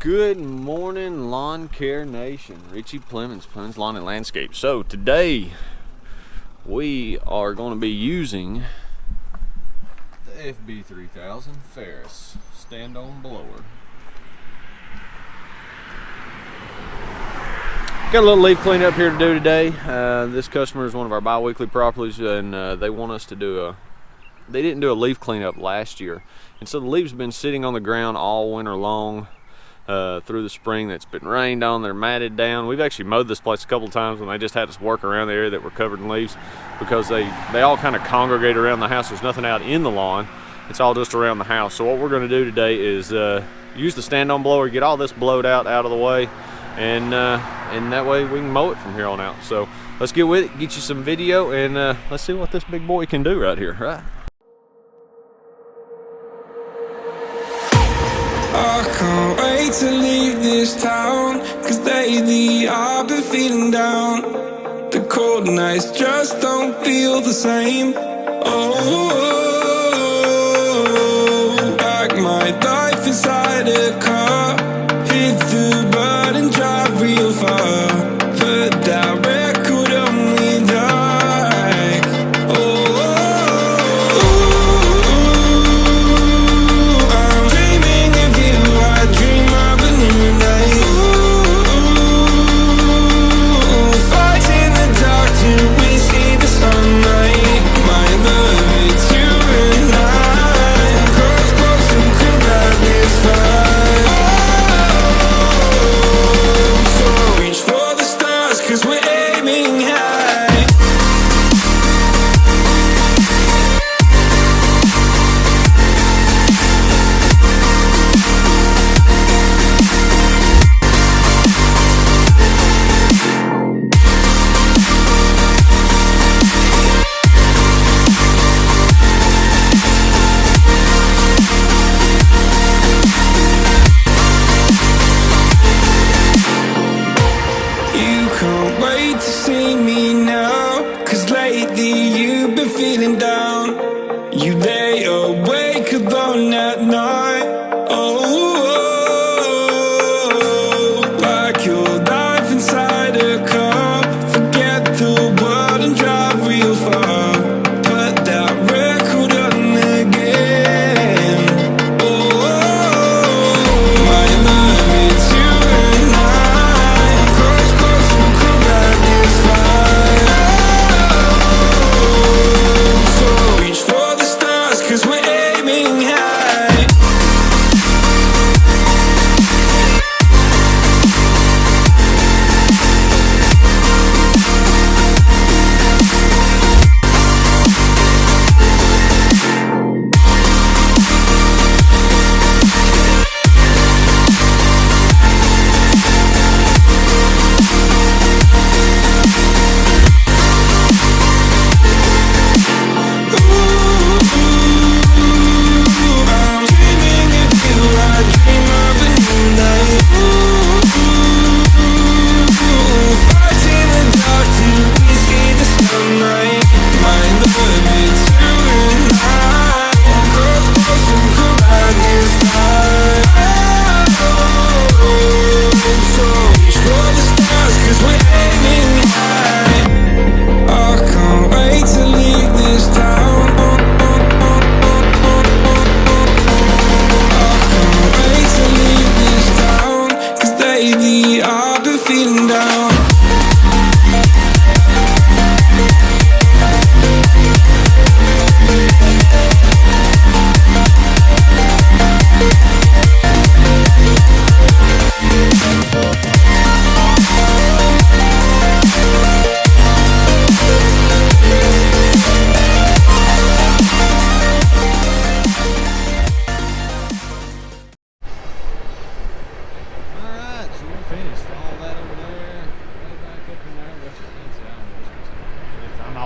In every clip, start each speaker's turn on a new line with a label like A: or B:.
A: Good morning, Lawn Care Nation. Richie Plemons, Plemons Lawn and Landscape. So today we are going to be using the FB3000 Ferris stand-on blower. Got a little leaf cleanup here to do today. This customer is one of our bi-weekly properties, and they want us to do they didn't do a leaf cleanup last year, and so the leaves have been sitting on the ground all winter long. Through the spring, that's been rained on, they're matted down. We've actually mowed this place a couple times when they just had us work around the area that were covered in leaves, because they all kind of congregate around the house. There's nothing out in the lawn, it's all just around the house. So what we're going to do today is use the stand-on blower, get all this blowed out of the way, and that way we can mow it from here on out. So let's get with it, get you some video, and let's see what this big boy can do right here, right?
B: I can't wait to leave this town, 'cause lately I've been feeling down. The cold nights just don't feel the same. Oh, like my life inside a car. Hit the button, drive real far. Heard that record on me like, oh.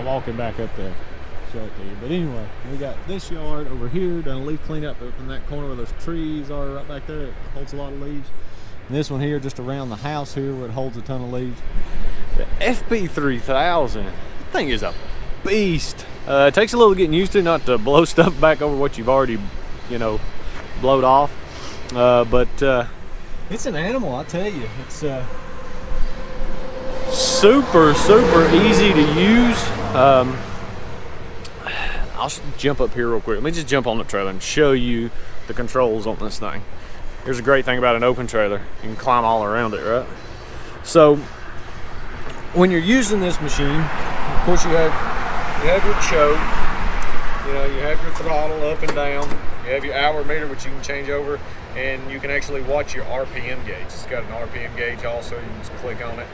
A: Walking back up there, show it to you. But anyway, we got this yard over here, done a leaf cleanup up in that corner where those trees are right back there. It holds a lot of leaves. And this one here, just around the house here, where it holds a ton of leaves. The FB3000, that thing is a beast. It takes a little getting used to, not to blow stuff back over what you've already, blowed off. But It's an animal, I tell you. It's super easy to use. I'll jump up here real quick. Let me just jump on the trailer and show you the controls on this thing. Here's a great thing about an open trailer. You can climb all around it, right? So when you're using this machine, of course you have your choke, you know, you have your throttle up and down, you have your hour meter, which you can change over, and you can actually watch your RPM gauge. It's got an RPM gauge also. You can just click on it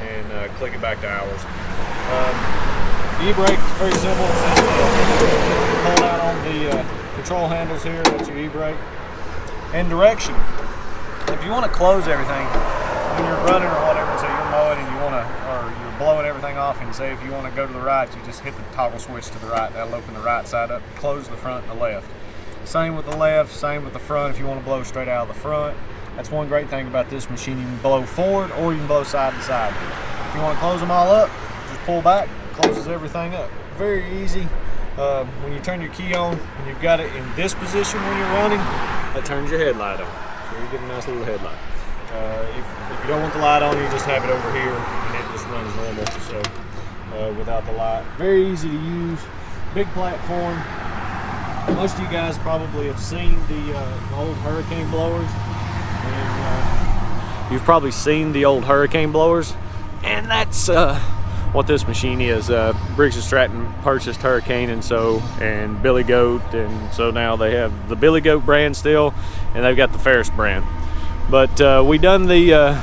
A: and click it back to hours. The e-brake is very simple. Pull out on the control handles here, that's your e-brake. And direction. If you want to close everything when you're running or whatever, so you're mowing and you're blowing everything off, and say if you want to go to the right, you just hit the toggle switch to the right. That'll open the right side up, close the front and the left. Same with the left, same with the front if you want to blow straight out of the front. That's one great thing about this machine. You can blow forward or you can blow side to side. If you want to close them all up, just pull back, closes everything up. Very easy. When you turn your key on and you've got it in this position when you're running, that turns your headlight on. So you get a nice little headlight. If you don't want the light on, you just have it over here and it just runs normal. So without the light, very easy to use. Big platform. Most of you guys probably have seen the old hurricane blowers. And, you've probably seen the old hurricane blowers, and that's what this machine is. Briggs & Stratton purchased Hurricane and Billy Goat, and so now they have the Billy Goat brand still, and they've got the Ferris brand. But we done the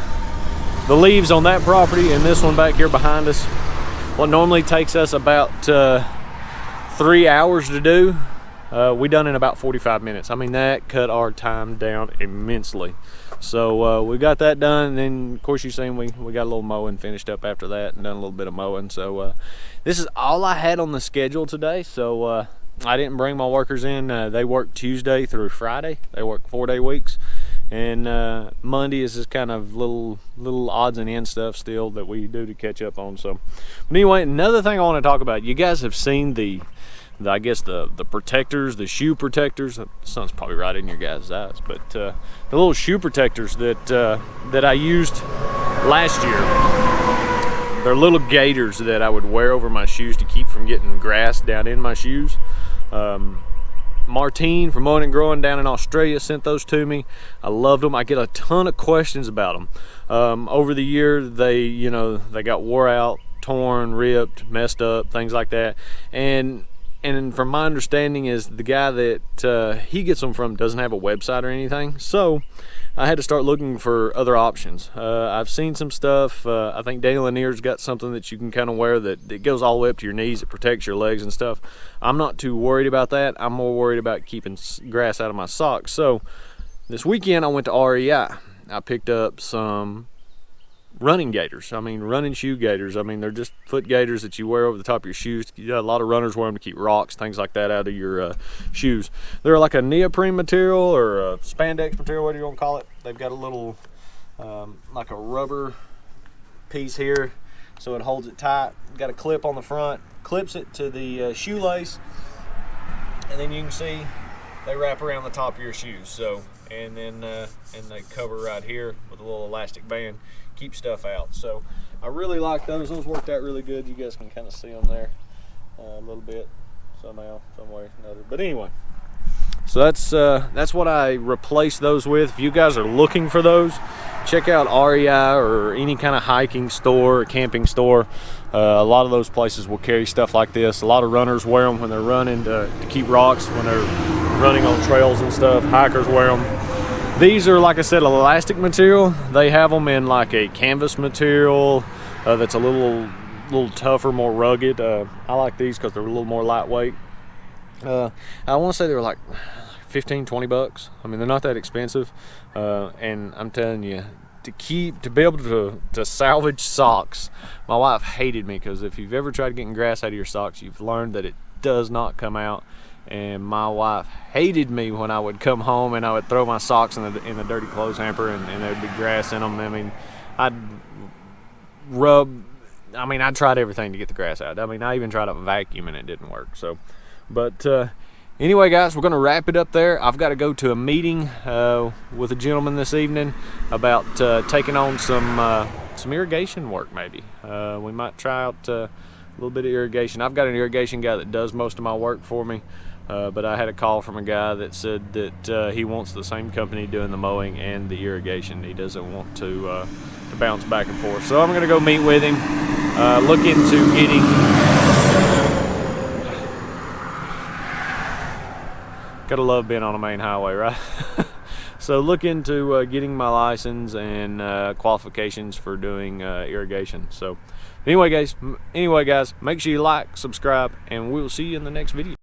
A: leaves on that property, and this one back here behind us, what normally takes us about 3 hours to do, we done in about 45 minutes. I mean, that cut our time down immensely. So we got that done, and then of course you've seen we got a little mowing finished up after that and done a little bit of mowing. So this is all I had on the schedule today. So I didn't bring my workers in. They work Tuesday through Friday. They work 4-day weeks, and Monday is just kind of little odds and ends stuff still that we do to catch up on. So, but anyway, another thing I want to talk about. You guys have seen I guess the protectors, the shoe protectors. The sun's probably right in your guys' eyes, but the little shoe protectors that I used last year. They're little gaiters that I would wear over my shoes to keep from getting grass down in my shoes. Martine from Mowing and Growing down in Australia sent those to me. I loved them. I get a ton of questions about them. Over the year, they got wore out, torn, ripped, messed up, things like that. And from my understanding is the guy that he gets them from doesn't have a website or anything. So I had to start looking for other options. I've seen some stuff. I think Daniel Lanier's got something that you can kind of wear that goes all the way up to your knees. It protects your legs and stuff. I'm not too worried about that. I'm more worried about keeping grass out of my socks. So this weekend I went to REI. I picked up some running gaiters. I mean, running shoe gaiters. I mean, they're just foot gaiters that you wear over the top of your shoes. A lot of runners wear them to keep rocks, things like that out of your shoes. They're like a neoprene material or a spandex material, whatever you want to call it. They've got a little like a rubber piece here so it holds it tight. Got a clip on the front, clips it to the shoelace, and then you can see they wrap around the top of your shoes. So and then they cover right here with a little elastic band, keep stuff out. So I really like those. Those worked out really good. You guys can kind of see them there a little bit somehow, some way or another. But anyway, so that's what I replaced those with. If you guys are looking for those, check out REI or any kind of hiking store or camping store. A lot of those places will carry stuff like this. A lot of runners wear them when they're running to keep rocks, when they're running on trails and stuff. Hikers wear them. These are, like I said, elastic material. They have them in like a canvas material that's a little tougher, more rugged. I like these because they're a little more lightweight. I want to say they were like 15-20 bucks. I mean, they're not that expensive. And I'm telling you, to be able to salvage socks, my wife hated me because if you've ever tried getting grass out of your socks, you've learned that it does not come out. And my wife hated me when I would come home and I would throw my socks in the dirty clothes hamper and there'd be grass in them. I mean, I tried everything to get the grass out. I mean, I even tried a vacuum and it didn't work. So, but Anyway, guys, we're going to wrap it up there. I've got to go to a meeting with a gentleman this evening about taking on some irrigation work. Maybe we might try out a little bit of irrigation. I've got an irrigation guy that does most of my work for me, but I had a call from a guy that said that he wants the same company doing the mowing and the irrigation. He doesn't want to bounce back and forth. So I'm going to go meet with him, look into getting. Gotta love being on a main highway, right? So look into getting my license and qualifications for doing irrigation. So anyway guys, make sure you like, subscribe, and we'll see you in the next video.